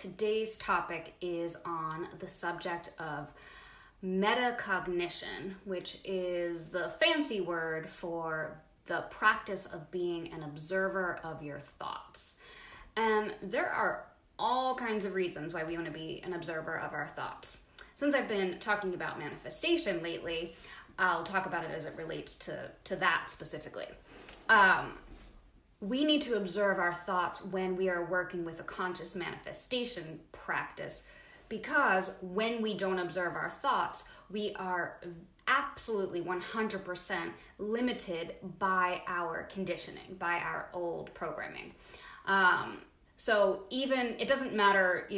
today's topic is on the subject of metacognition, which is the fancy word for the practice of being an observer of your thoughts. And there are all kinds of reasons why we want to be an observer of our thoughts. Since I've been talking about manifestation lately, I'll talk about it as it relates to that specifically. We need to observe our thoughts when we are working with a conscious manifestation practice, because when we don't observe our thoughts, we are absolutely 100% limited by our conditioning, by our old programming. So even, it doesn't matter,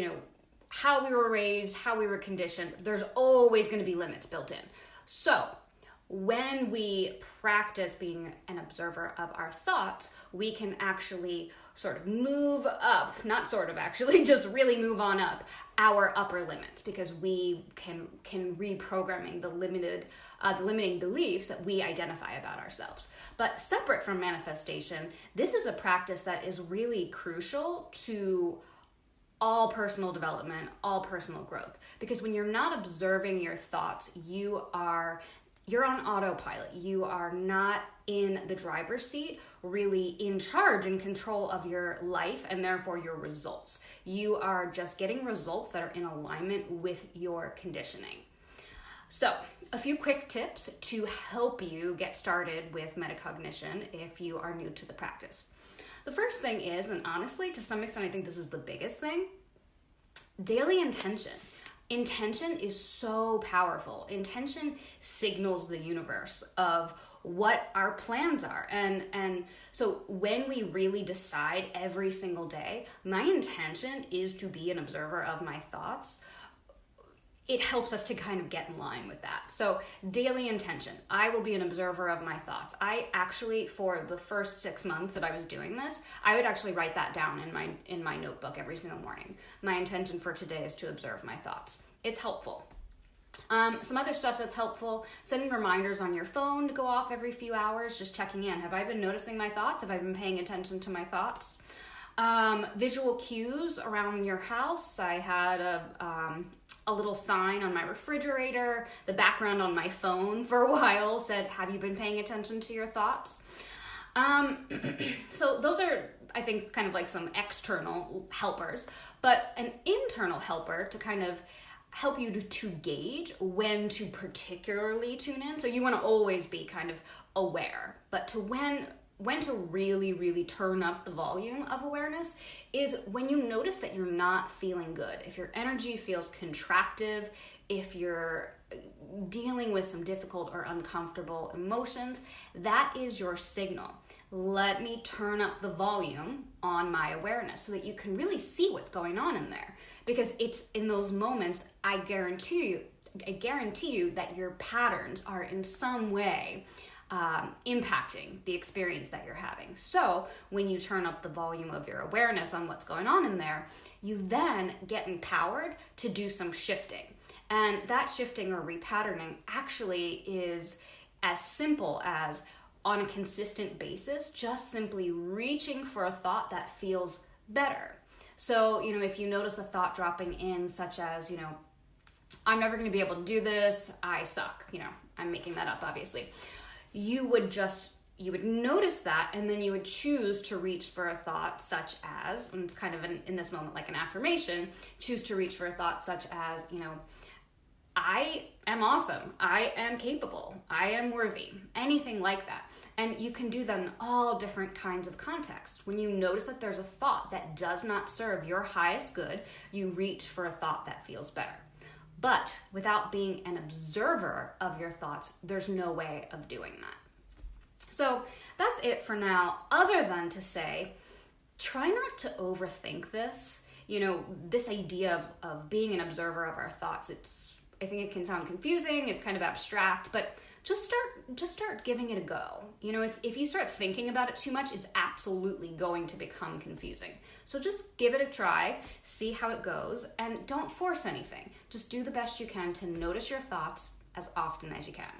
how we were raised, how we were conditioned, there's always going to be limits built in. So when we practice being an observer of our thoughts, we can actually sort of move up, not sort of actually, just really move on up our upper limit, because we can reprogramming the limiting beliefs that we identify about ourselves. But separate from manifestation, this is a practice that is really crucial to all personal development, all personal growth. Because when you're not observing your thoughts, you're on autopilot. You are not in the driver's seat, really in charge and control of your life and therefore your results. You are just getting results that are in alignment with your conditioning. So, a few quick tips to help you get started with metacognition if you are new to the practice. The first thing is, and honestly, to some extent, I think this is the biggest thing, daily intention. Intention is so powerful. Intention signals the universe of what our plans are. And so when we really decide every single day, my intention is to be an observer of my thoughts, it helps us to kind of get in line with that. So daily intention, I will be an observer of my thoughts. I actually, for the first 6 months that I was doing this, I would actually write that down in my notebook every single morning. My intention for today is to observe my thoughts. It's helpful. Some other stuff that's helpful, setting reminders on your phone to go off every few hours, just checking in. Have I been noticing my thoughts? Have I been paying attention to my thoughts? Visual cues around your house. I had a little sign on my refrigerator. The background on my phone for a while said, have you been paying attention to your thoughts? So those are, I think, kind of like some external helpers, but an internal helper to kind of help you to gauge when to particularly tune in. So you want to always be kind of aware, but to when to really, really turn up the volume of awareness is when you notice that you're not feeling good. If your energy feels contractive, if you're dealing with some difficult or uncomfortable emotions, that is your signal. Let me turn up the volume on my awareness so that you can really see what's going on in there. Because it's in those moments, I guarantee you that your patterns are in some way impacting the experience that you're having. So when you turn up the volume of your awareness on what's going on in there, you then get empowered to do some shifting. And that shifting or repatterning actually is as simple as, on a consistent basis, just simply reaching for a thought that feels better. So, if you notice a thought dropping in, such as, I'm never going to be able to do this, I suck, I'm making that up, obviously. You would notice that, and then you would choose to reach for a thought such as, and it's kind of in this moment like an affirmation, choose to reach for a thought such as, I am awesome, I am capable, I am worthy, anything like that. And you can do that in all different kinds of contexts. When you notice that there's a thought that does not serve your highest good, you reach for a thought that feels better. But without being an observer of your thoughts, there's no way of doing that. So that's it for now, other than to say, try not to overthink this. This idea of being an observer of our thoughts, I think it can sound confusing, it's kind of abstract, but just start giving it a go. If you start thinking about it too much, it's absolutely going to become confusing. So just give it a try, see how it goes, and don't force anything. Just do the best you can to notice your thoughts as often as you can.